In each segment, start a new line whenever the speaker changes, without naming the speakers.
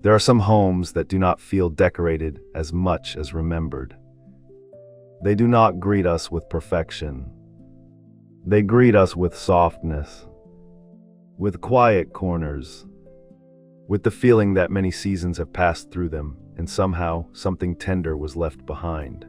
There are some homes that do not feel decorated as much as remembered. They do not greet us with perfection. They greet us with softness, with quiet corners, with the feeling that many seasons have passed through them, and somehow something tender was left behind.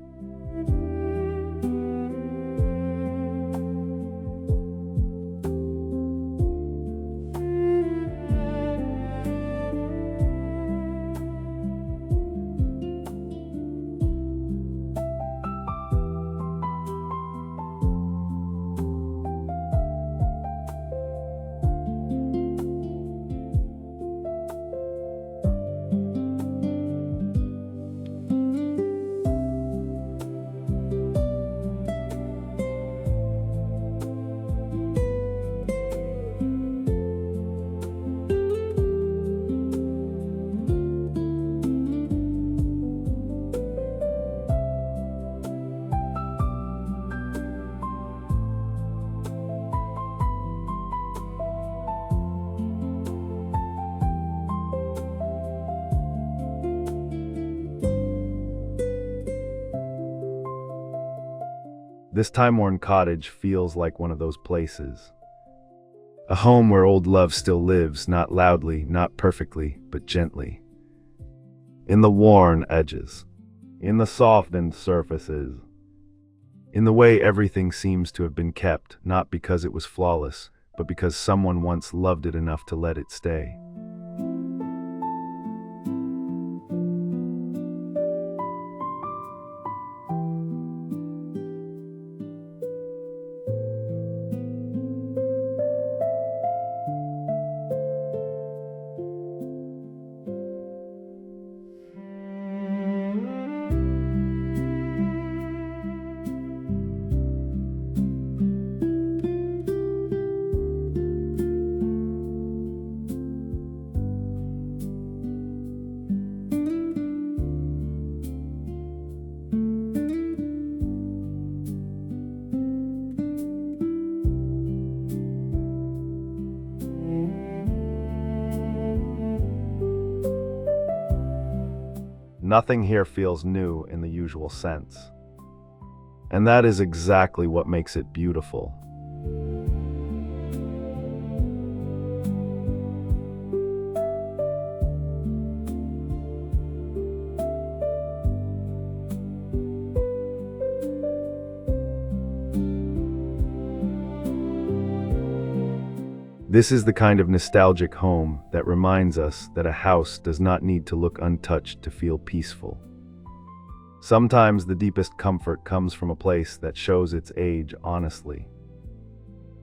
This time-worn cottage feels like one of those places. A home where old love still lives, not loudly, not perfectly, but gently. In the worn edges, in the softened surfaces, in the way everything seems to have been kept, not because it was flawless, but because someone once loved it enough to let it stay. Nothing here feels new in the usual sense. And that is exactly what makes it beautiful. This is the kind of nostalgic home that reminds us that a house does not need to look untouched to feel peaceful. Sometimes the deepest comfort comes from a place that shows its age honestly.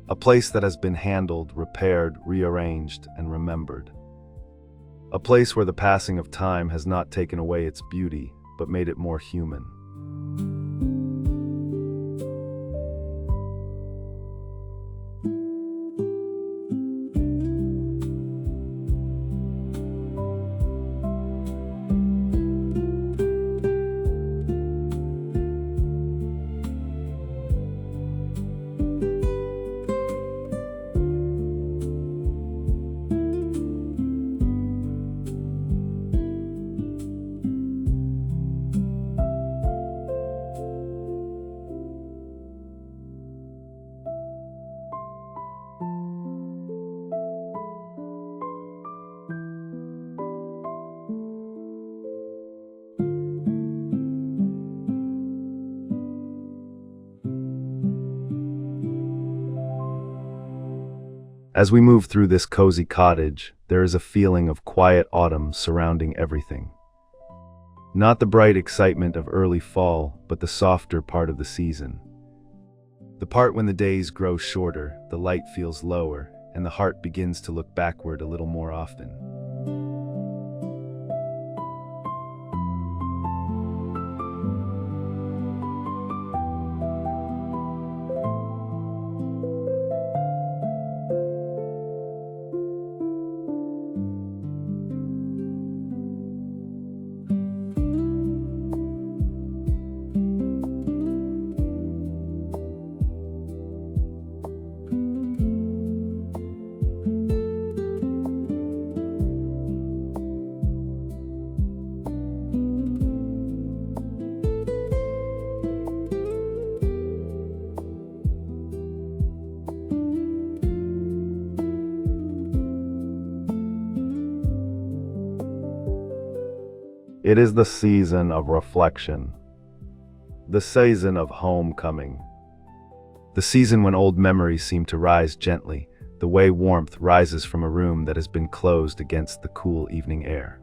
A place that has been handled, repaired, rearranged, and remembered. A place where the passing of time has not taken away its beauty, but made it more human. As we move through this cozy cottage, there is a feeling of quiet autumn surrounding everything. Not the bright excitement of early fall, but the softer part of the season. The part when the days grow shorter, the light feels lower, and the heart begins to look backward a little more often. It is the season of reflection, the season of homecoming, the season when old memories seem to rise gently, the way warmth rises from a room that has been closed against the cool evening air.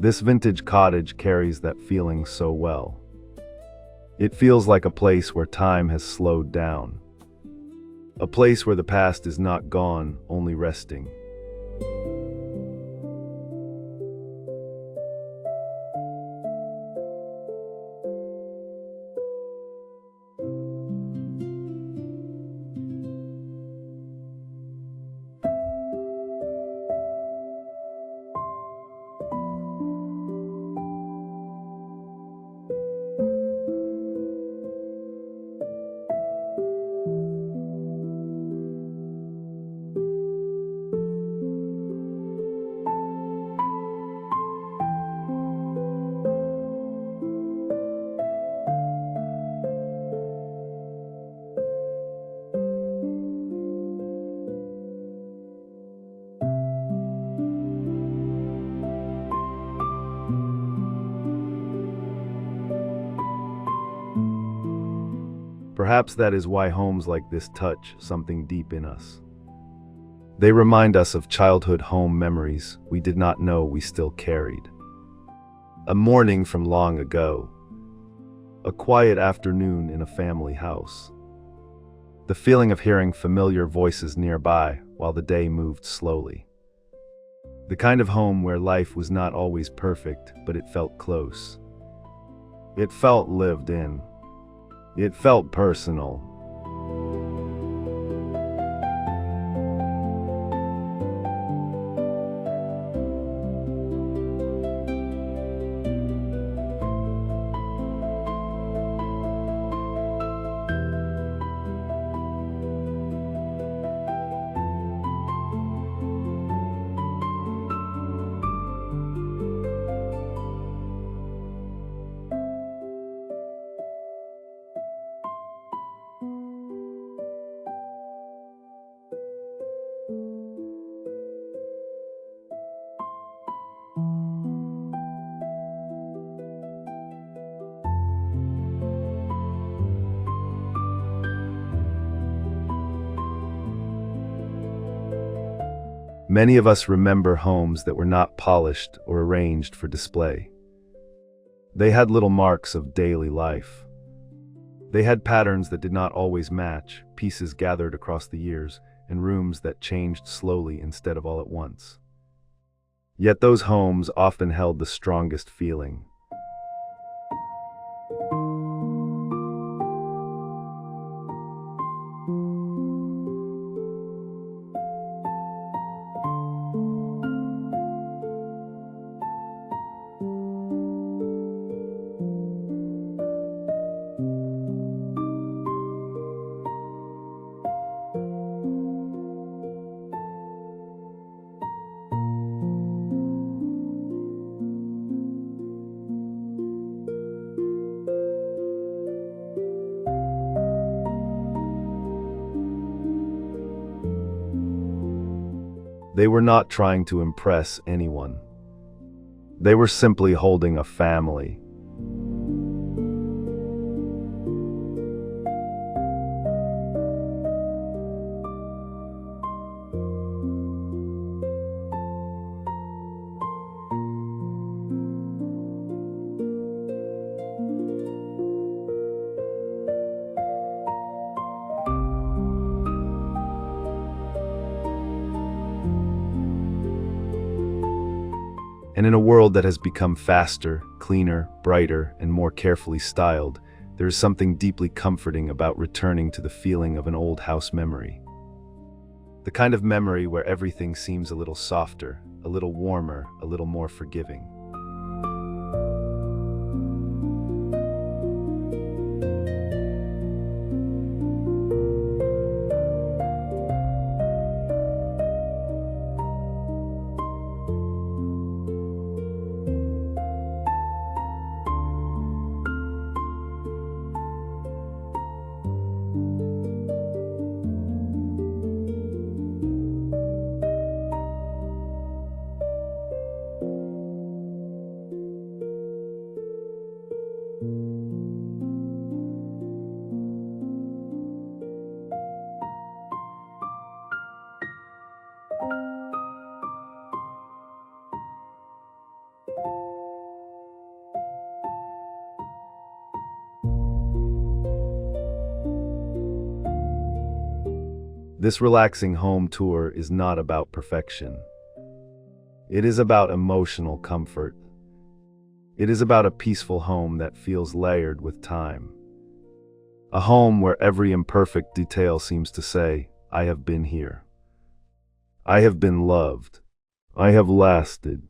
This vintage cottage carries that feeling so well. It feels like a place where time has slowed down. A place where the past is not gone, only resting. Perhaps that is why homes like this touch something deep in us. They remind us of childhood home memories we did not know we still carried. A morning from long ago. A quiet afternoon in a family house. The feeling of hearing familiar voices nearby while the day moved slowly. The kind of home where life was not always perfect, but it felt close. It felt lived in. It felt personal. Many of us remember homes that were not polished or arranged for display. They had little marks of daily life. They had patterns that did not always match, pieces gathered across the years, and rooms that changed slowly instead of all at once. Yet those homes often held the strongest feeling. They were not trying to impress anyone. They were simply holding a family. And in a world that has become faster, cleaner, brighter, and more carefully styled, there is something deeply comforting about returning to the feeling of an old house memory. The kind of memory where everything seems a little softer, a little warmer, a little more forgiving. This relaxing home tour is not about perfection. It is about emotional comfort. It is about a peaceful home that feels layered with time. A home where every imperfect detail seems to say, I have been here. I have been loved. I have lasted.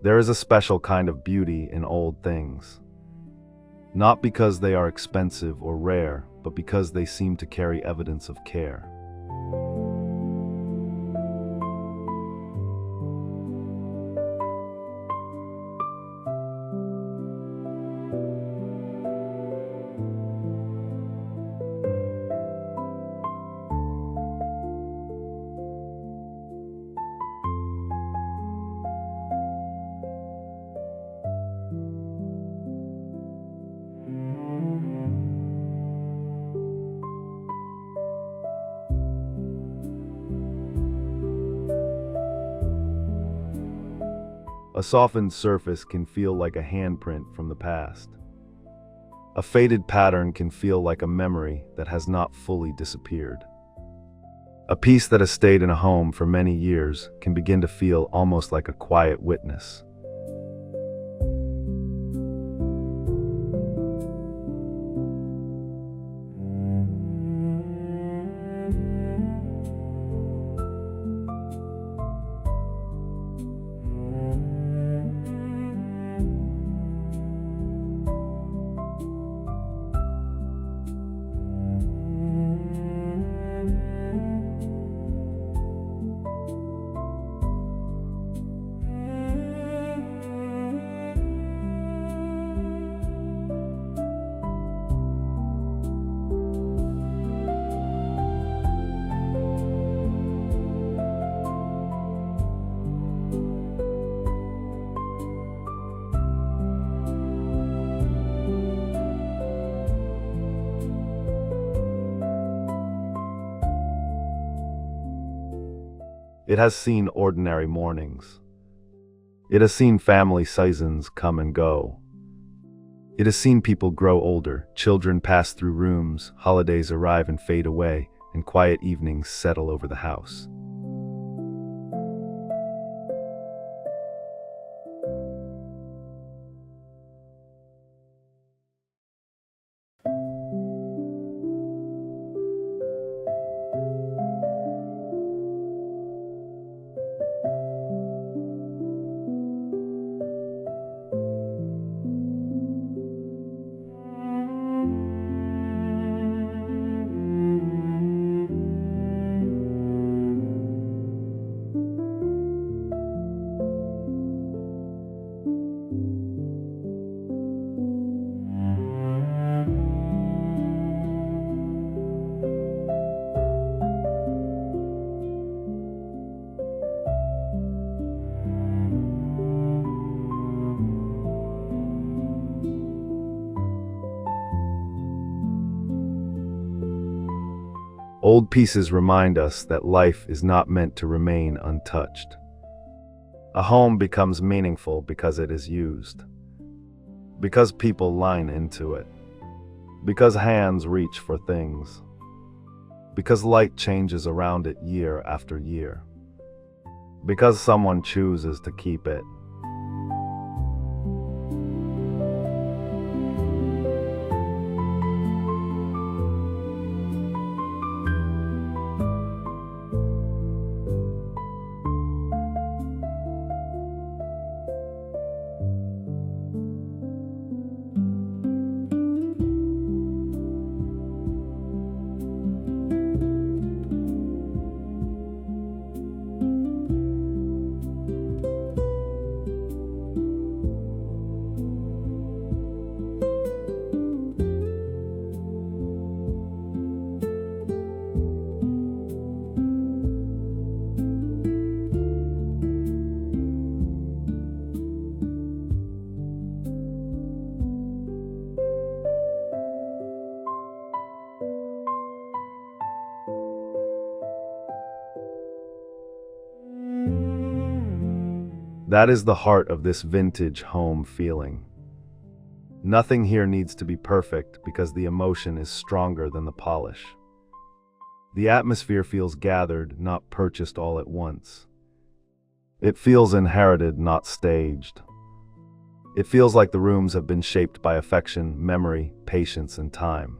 There is a special kind of beauty in old things. Not because they are expensive or rare, but because they seem to carry evidence of care. A softened surface can feel like a handprint from the past. A faded pattern can feel like a memory that has not fully disappeared. A piece that has stayed in a home for many years can begin to feel almost like a quiet witness. It has seen ordinary mornings. It has seen family seasons come and go. It has seen people grow older, children pass through rooms, holidays arrive and fade away, and quiet evenings settle over the house. Old pieces remind us that life is not meant to remain untouched. A home becomes meaningful because it is used, because people line into it, because hands reach for things, because light changes around it year after year, because someone chooses to keep it. That is the heart of this vintage home feeling. Nothing here needs to be perfect because the emotion is stronger than the polish. The atmosphere feels gathered, not purchased all at once. It feels inherited, not staged. It feels like the rooms have been shaped by affection, memory, patience, and time.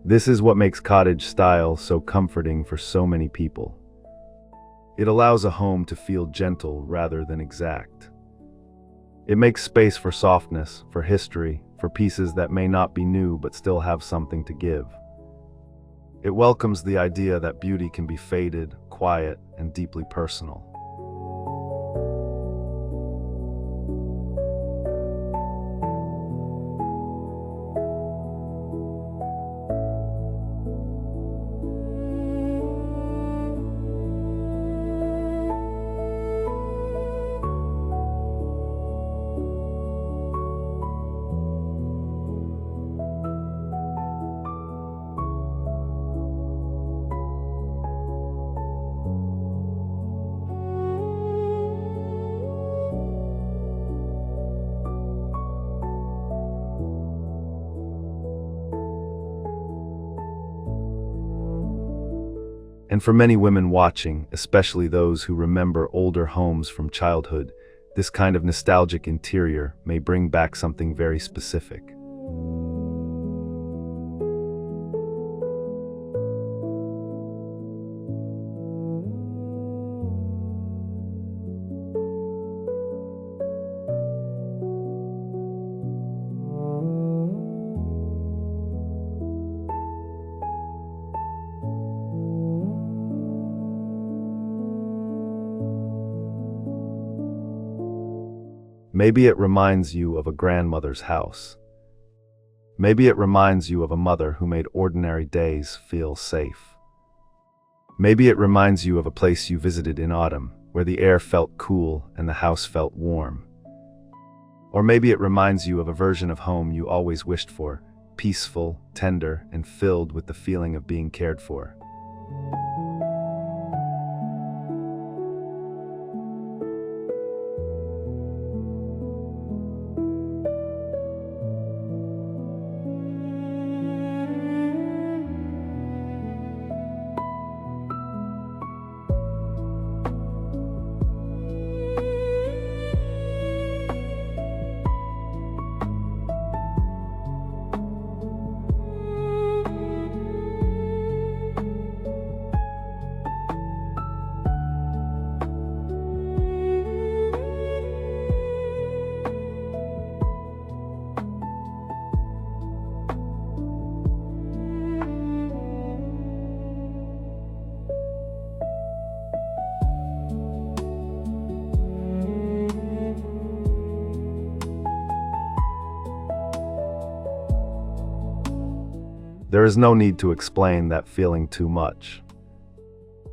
This is what makes cottage style so comforting for so many people. It allows a home to feel gentle rather than exact. It makes space for softness, for history, for pieces that may not be new but still have something to give. It welcomes the idea that beauty can be faded, quiet, and deeply personal. And for many women watching, especially those who remember older homes from childhood, this kind of nostalgic interior may bring back something very specific. Maybe it reminds you of a grandmother's house. Maybe it reminds you of a mother who made ordinary days feel safe. Maybe it reminds you of a place you visited in autumn, where the air felt cool and the house felt warm. Or maybe it reminds you of a version of home you always wished for, peaceful, tender, and filled with the feeling of being cared for. There is no need to explain that feeling too much.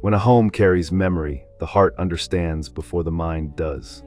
When a home carries memory, the heart understands before the mind does.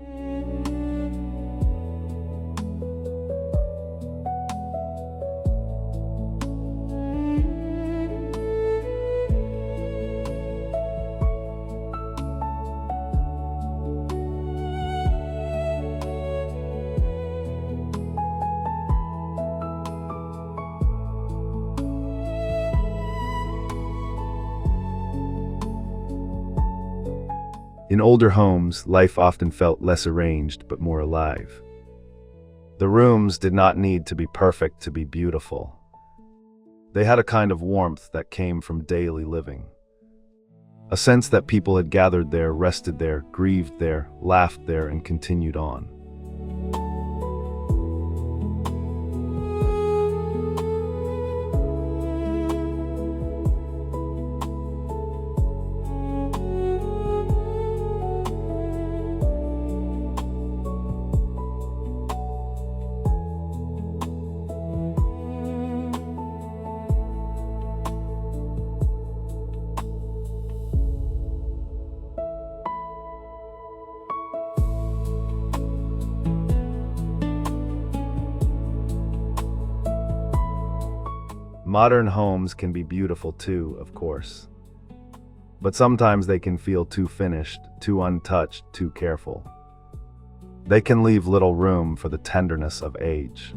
In older homes, life often felt less arranged but more alive. The rooms did not need to be perfect to be beautiful. They had a kind of warmth that came from daily living. A sense that people had gathered there, rested there, grieved there, laughed there, and continued on. Modern homes can be beautiful too, of course. But sometimes they can feel too finished, too untouched, too careful. They can leave little room for the tenderness of age.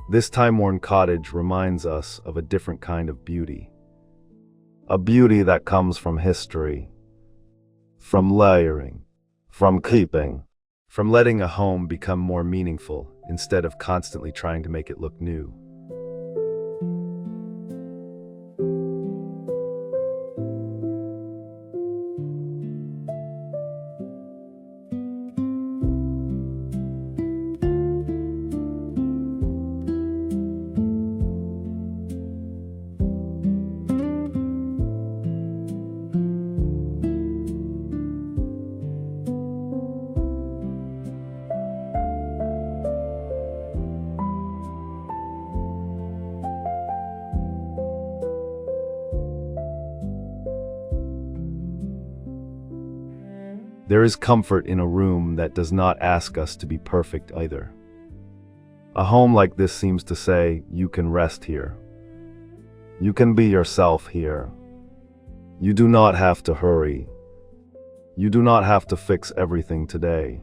This time-worn cottage reminds us of a different kind of beauty. A beauty that comes from history, from layering, from keeping, from letting a home become more meaningful instead of constantly trying to make it look new. There is comfort in a room that does not ask us to be perfect either. A home like this seems to say, you can rest here. You can be yourself here. You do not have to hurry. You do not have to fix everything today.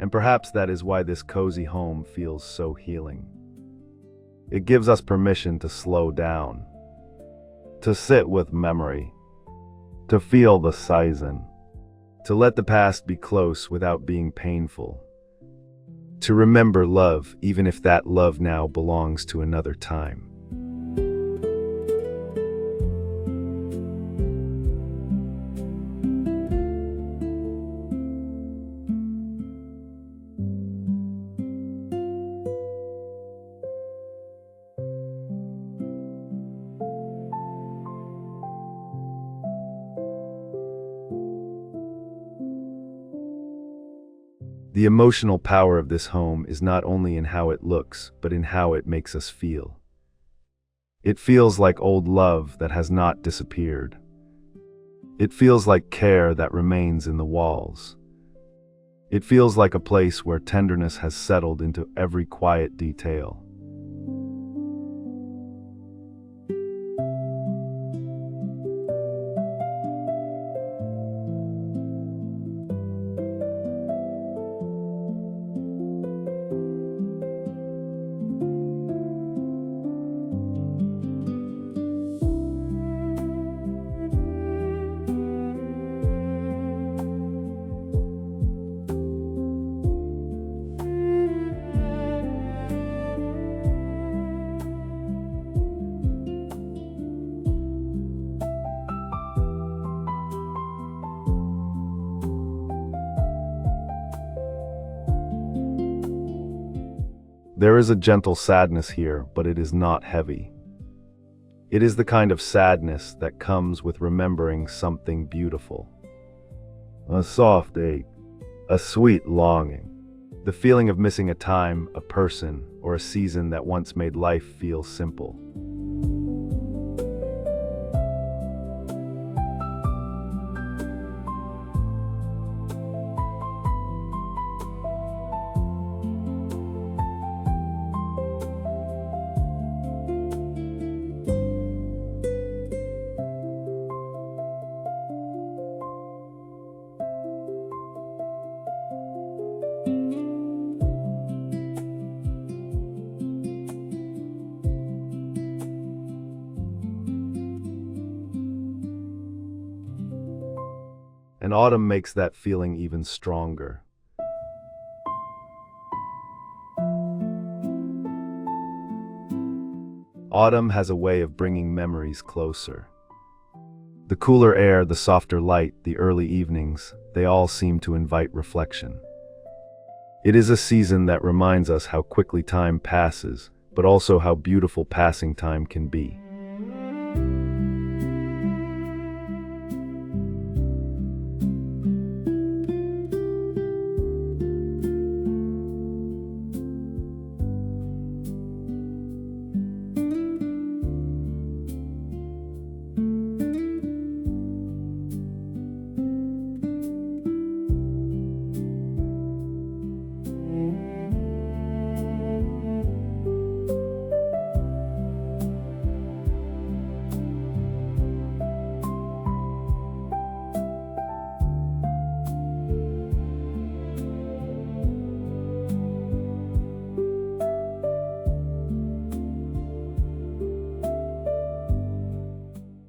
And perhaps that is why this cozy home feels so healing. It gives us permission to slow down, to sit with memory, to feel the season, to let the past be close without being painful, to remember love even if that love now belongs to another time. The emotional power of this home is not only in how it looks, but in how it makes us feel. It feels like old love that has not disappeared. It feels like care that remains in the walls. It feels like a place where tenderness has settled into every quiet detail. There is a gentle sadness here, but it is not heavy. It is the kind of sadness that comes with remembering something beautiful. A soft ache, a sweet longing, the feeling of missing a time, a person, or a season that once made life feel simple. And autumn makes that feeling even stronger. Autumn has a way of bringing memories closer. The cooler air, the softer light, the early evenings, they all seem to invite reflection. It is a season that reminds us how quickly time passes, but also how beautiful passing time can be.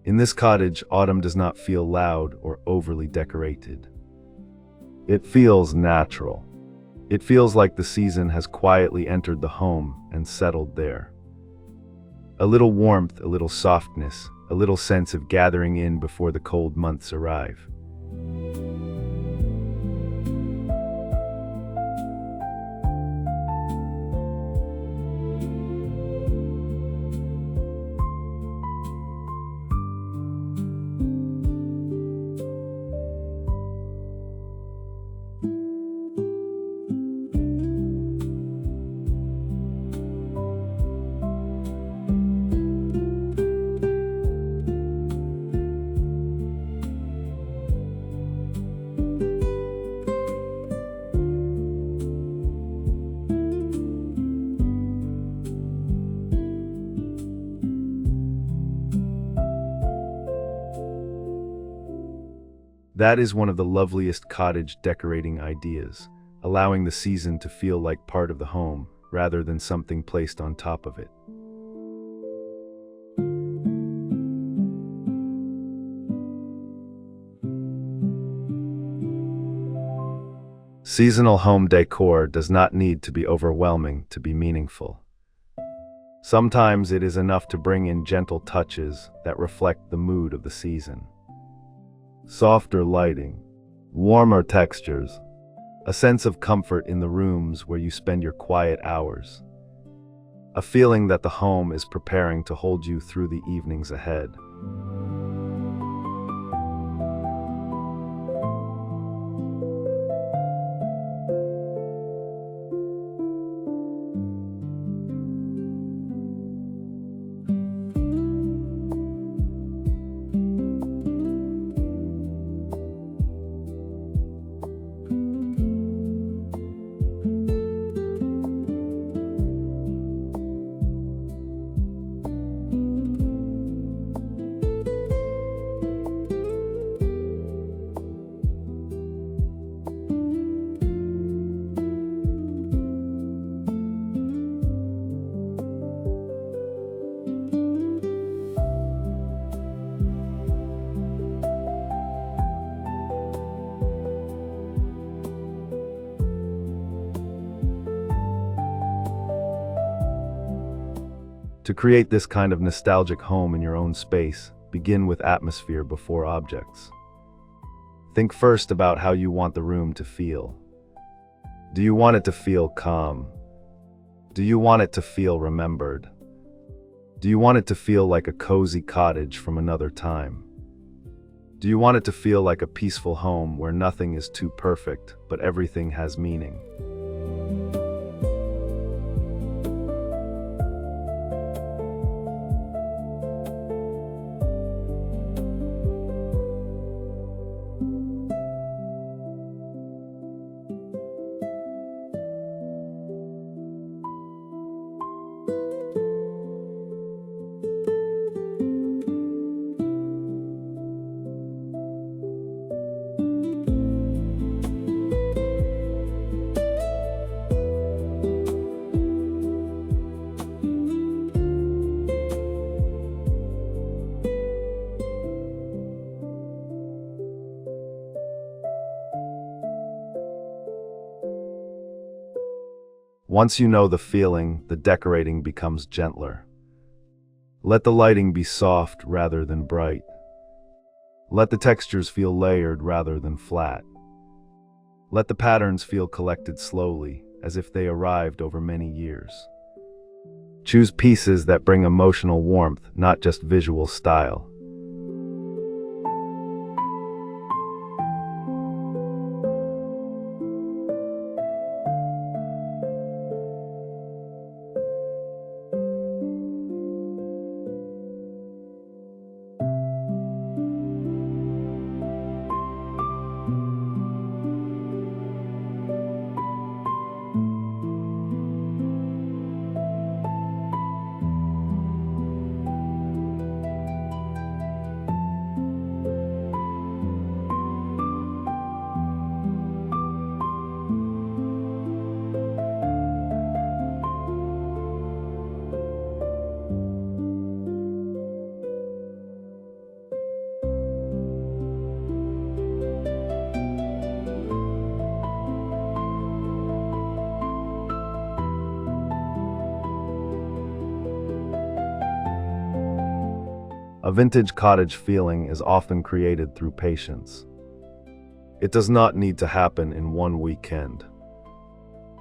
In this cottage, autumn does not feel loud or overly decorated. It feels natural. It feels like the season has quietly entered the home and settled there. A little warmth, a little softness, a little sense of gathering in before the cold months arrive. That is one of the loveliest cottage decorating ideas, allowing the season to feel like part of the home, rather than something placed on top of it. Seasonal home decor does not need to be overwhelming to be meaningful. Sometimes it is enough to bring in gentle touches that reflect the mood of the season. Softer lighting, warmer textures, a sense of comfort in the rooms where you spend your quiet hours. A feeling that the home is preparing to hold you through the evenings ahead. To create this kind of nostalgic home in your own space, begin with atmosphere before objects. Think first about how you want the room to feel. Do you want it to feel calm? Do you want it to feel remembered? Do you want it to feel like a cozy cottage from another time? Do you want it to feel like a peaceful home where nothing is too perfect, but everything has meaning? Once you know the feeling, the decorating becomes gentler. Let the lighting be soft rather than bright. Let the textures feel layered rather than flat. Let the patterns feel collected slowly, as if they arrived over many years. Choose pieces that bring emotional warmth, not just visual style. A vintage cottage feeling is often created through patience. It does not need to happen in one weekend.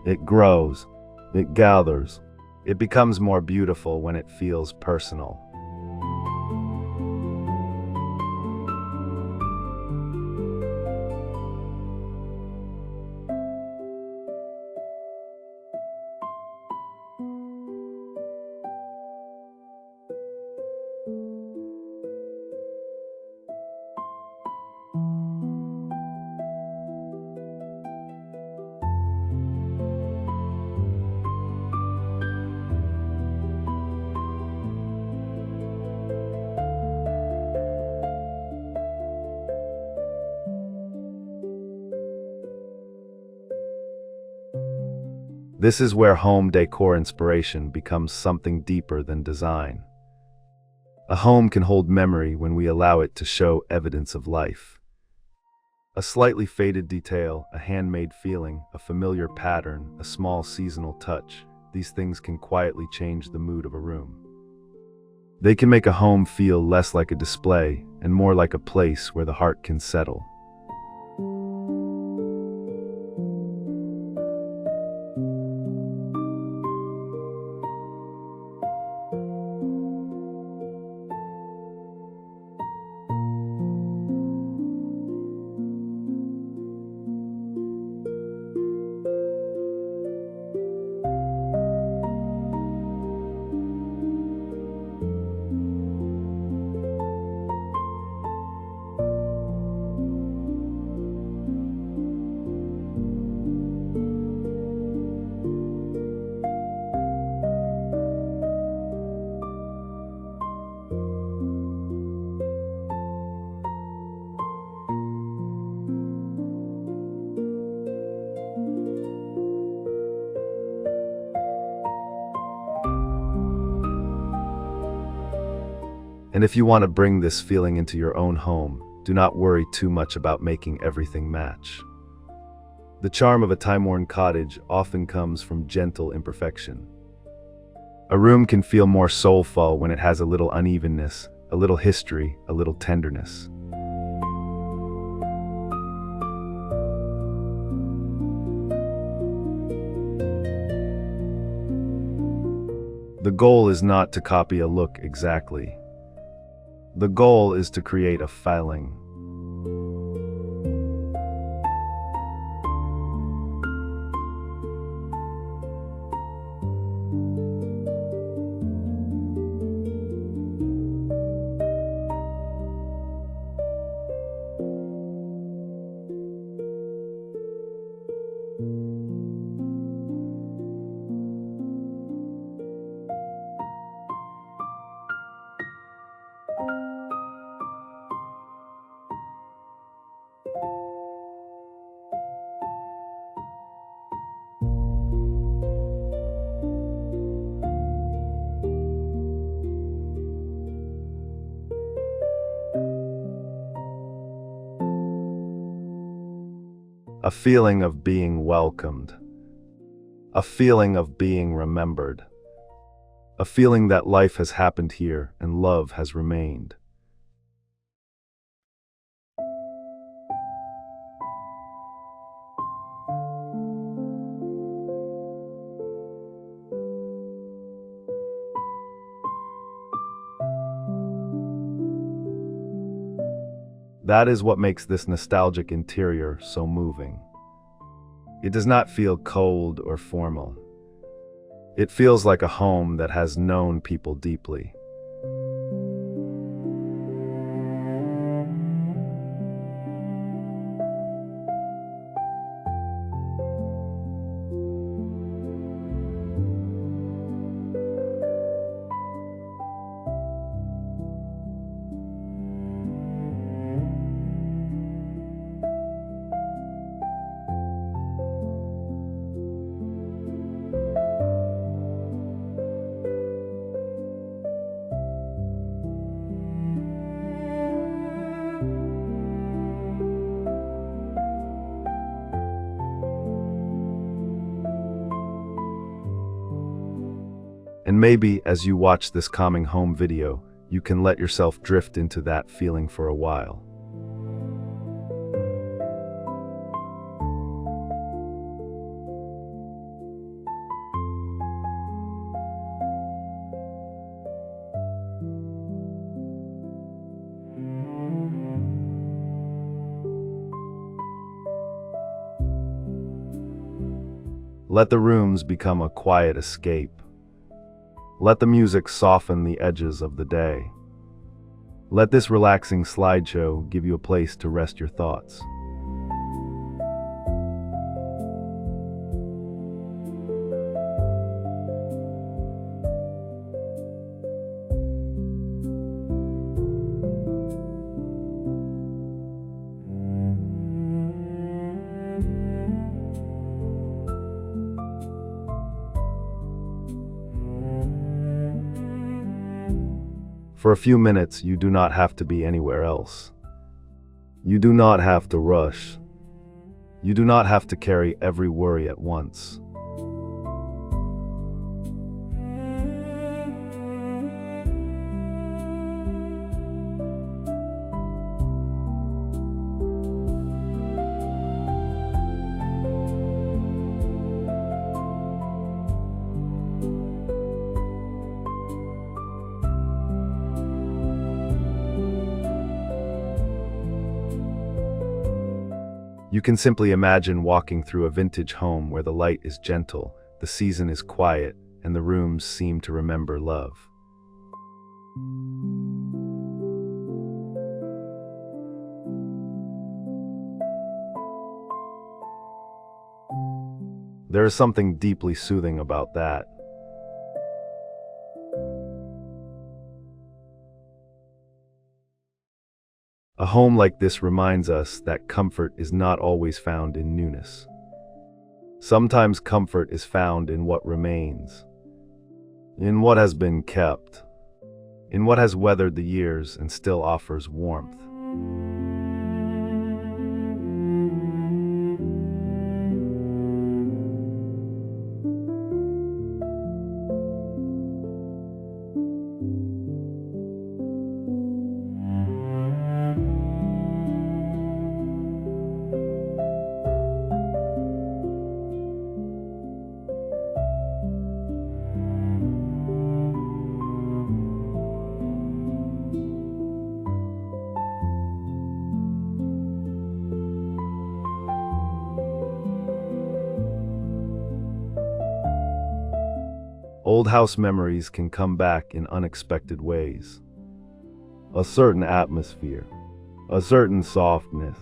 It grows, it gathers, it becomes more beautiful when it feels personal. This is where home decor inspiration becomes something deeper than design. A home can hold memory when we allow it to show evidence of life. A slightly faded detail, a handmade feeling, a familiar pattern, a small seasonal touch, these things can quietly change the mood of a room. They can make a home feel less like a display and more like a place where the heart can settle. And if you want to bring this feeling into your own home, do not worry too much about making everything match. The charm of a time-worn cottage often comes from gentle imperfection. A room can feel more soulful when it has a little unevenness, a little history, a little tenderness. The goal is not to copy a look exactly. The goal is to create a feeling. A feeling of being welcomed. A feeling of being remembered. A feeling that life has happened here and love has remained. That is what makes this nostalgic interior so moving. It does not feel cold or formal. It feels like a home that has known people deeply. And maybe as you watch this coming home video, you can let yourself drift into that feeling for a while. Let the rooms become a quiet escape. Let the music soften the edges of the day. Let this relaxing slideshow give you a place to rest your thoughts. For a few minutes, you do not have to be anywhere else. You do not have to rush. You do not have to carry every worry at once. You can simply imagine walking through a vintage home where the light is gentle, the season is quiet, and the rooms seem to remember love. There is something deeply soothing about that. A home like this reminds us that comfort is not always found in newness. Sometimes comfort is found in what remains, in what has been kept, in what has weathered the years and still offers warmth. Old house memories can come back in unexpected ways. A certain atmosphere, a certain softness,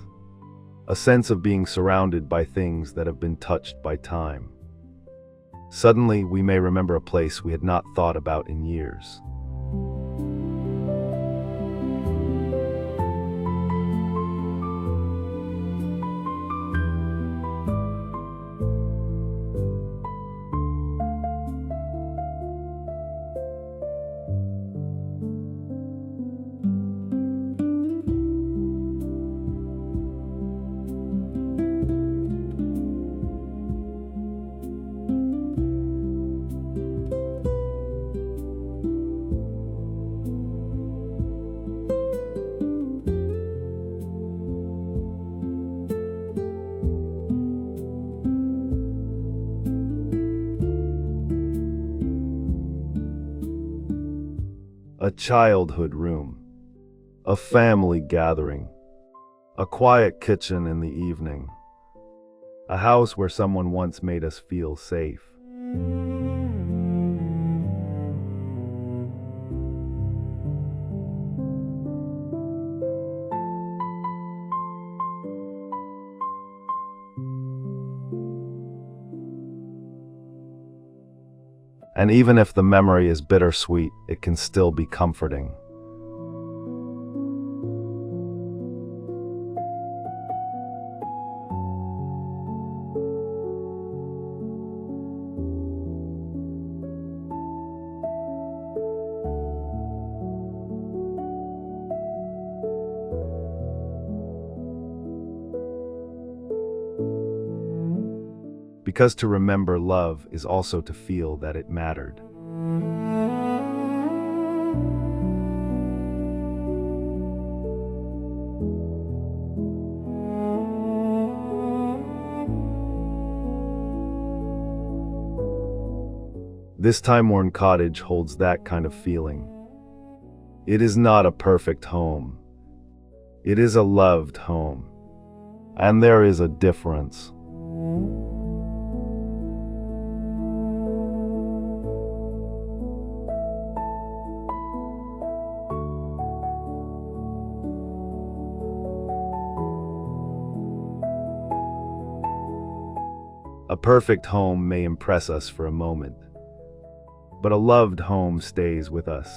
a sense of being surrounded by things that have been touched by time. Suddenly, we may remember a place we had not thought about in years. A childhood room, a family gathering, a quiet kitchen in the evening, a house where someone once made us feel safe. And even if the memory is bittersweet, it can still be comforting. Because to remember love is also to feel that it mattered. This time-worn cottage holds that kind of feeling. It is not a perfect home. It is a loved home. And there is a difference. A perfect home may impress us for a moment, but a loved home stays with us.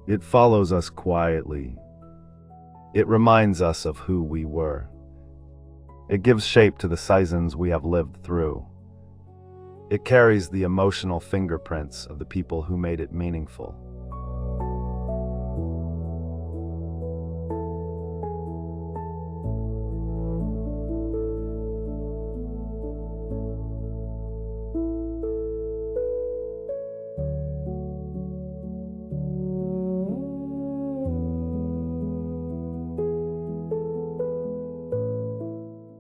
It follows us quietly. It reminds us of who we were. It gives shape to the seasons we have lived through. It carries the emotional fingerprints of the people who made it meaningful.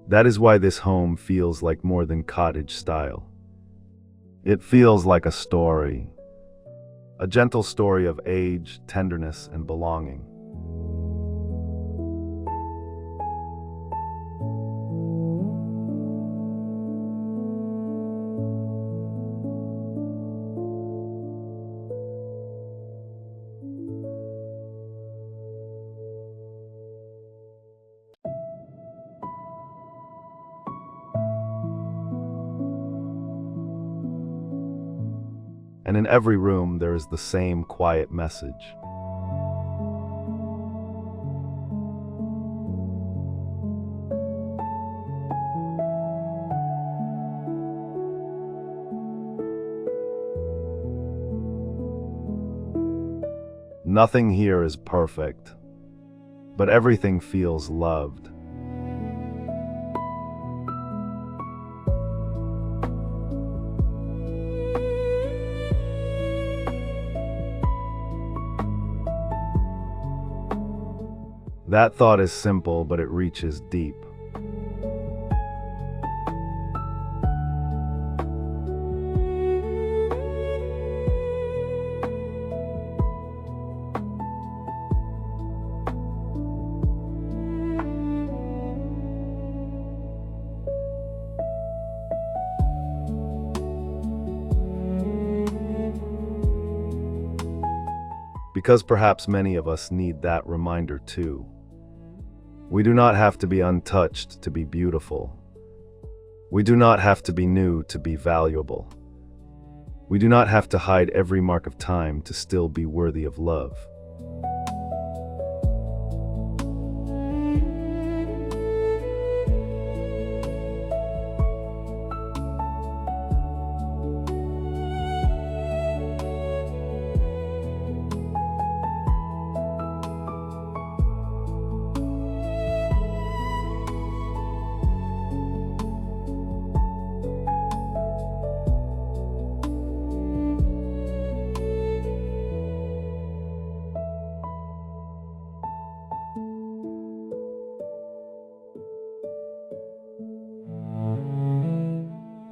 That is why this home feels like more than cottage style. It feels like a story, a gentle story of age, tenderness, and belonging. And in every room there is the same quiet message. Nothing here is perfect, but everything feels loved. That thought is simple, but it reaches deep. because perhaps many of us need that reminder too. We do not have to be untouched to be beautiful. We do not have to be new to be valuable. We do not have to hide every mark of time to still be worthy of love.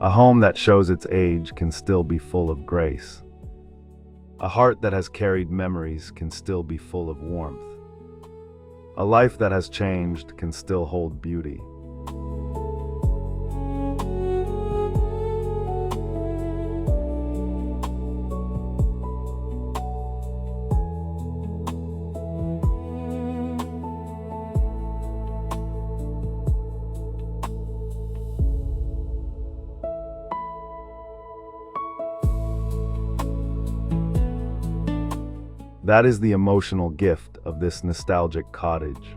A home that shows its age can still be full of grace. A heart that has carried memories can still be full of warmth. A life that has changed can still hold beauty. That is the emotional gift of this nostalgic cottage.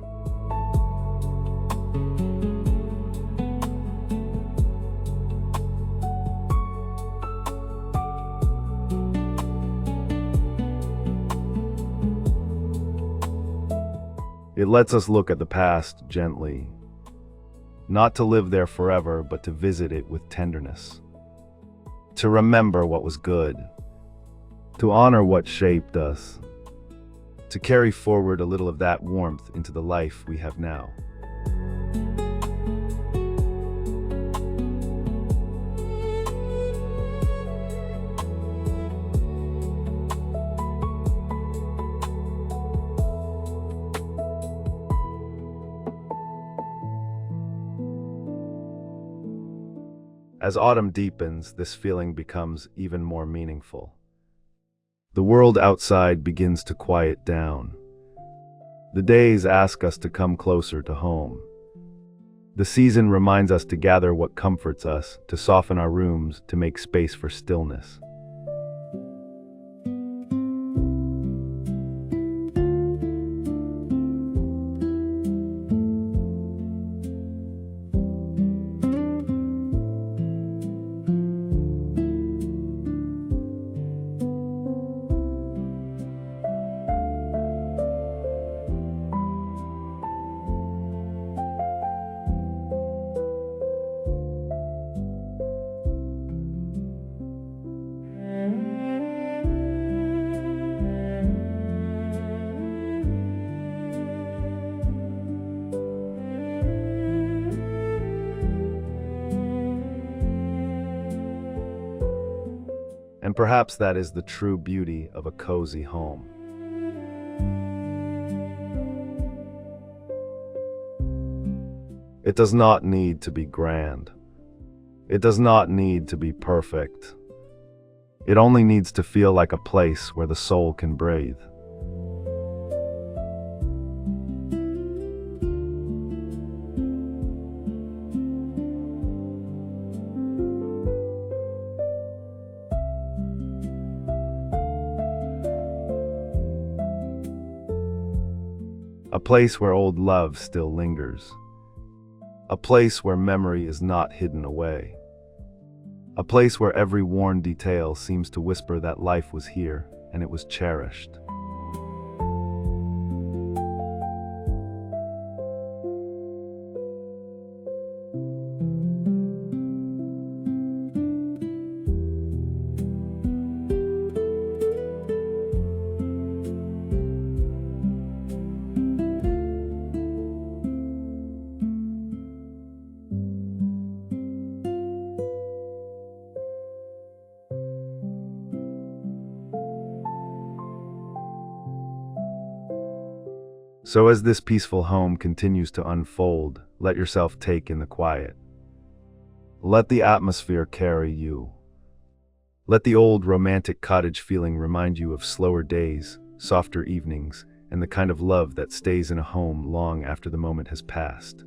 It lets us look at the past gently, not to live there forever, but to visit it with tenderness, to remember what was good, to honor what shaped us, to carry forward a little of that warmth into the life we have now. As autumn deepens, this feeling becomes even more meaningful. The world outside begins to quiet down. The days ask us to come closer to home. The season reminds us to gather what comforts us, to soften our rooms, to make space for stillness. And perhaps that is the true beauty of a cozy home. It does not need to be grand. It does not need to be perfect. It only needs to feel like a place where the soul can breathe. A place where old love still lingers. A place where memory is not hidden away. A place where every worn detail seems to whisper that life was here and it was cherished. So as this peaceful home continues to unfold, let yourself take in the quiet. Let the atmosphere carry you. Let the old romantic cottage feeling remind you of slower days, softer evenings, and the kind of love that stays in a home long after the moment has passed.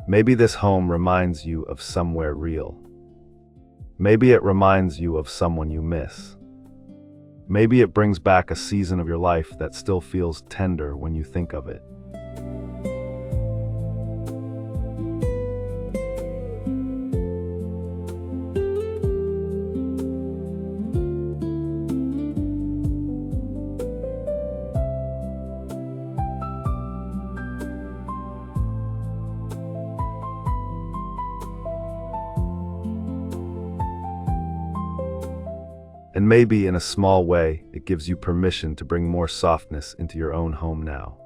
Maybe this home reminds you of somewhere real. Maybe it reminds you of someone you miss. Maybe it brings back a season of your life that still feels tender when you think of it. And maybe in a small way, it gives you permission to bring more softness into your own home now.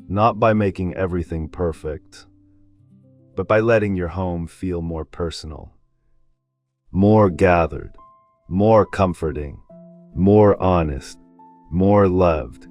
Not by making everything perfect, but by letting your home feel more personal, more gathered, more comforting, more honest, more loved.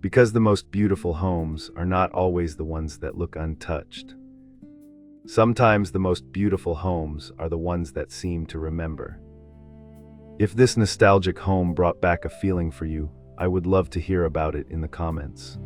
Because the most beautiful homes are not always the ones that look untouched. Sometimes the most beautiful homes are the ones that seem to remember. If this nostalgic home brought back a feeling for you, I would love to hear about it in the comments.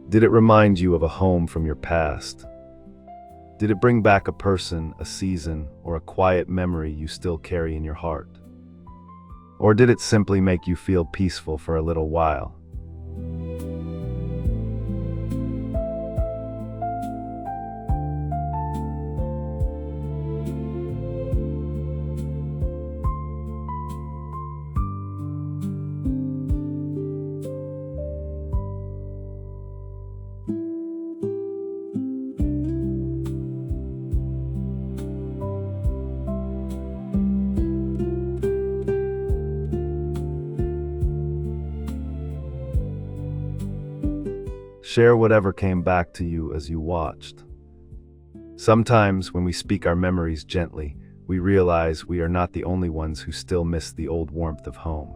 Did it remind you of a home from your past? Did it bring back a person, a season, or a quiet memory you still carry in your heart? Or did it simply make you feel peaceful for a little while? Share whatever came back to you as you watched. Sometimes, when we speak our memories gently, we realize we are not the only ones who still miss the old warmth of home.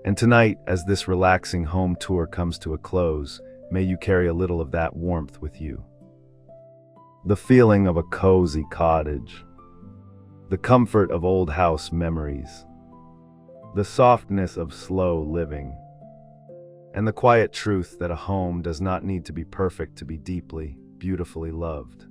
And tonight, as this relaxing home tour comes to a close, may you carry a little of that warmth with you. The feeling of a cozy cottage, the comfort of old house memories, the softness of slow living, and the quiet truth that a home does not need to be perfect to be deeply, beautifully loved.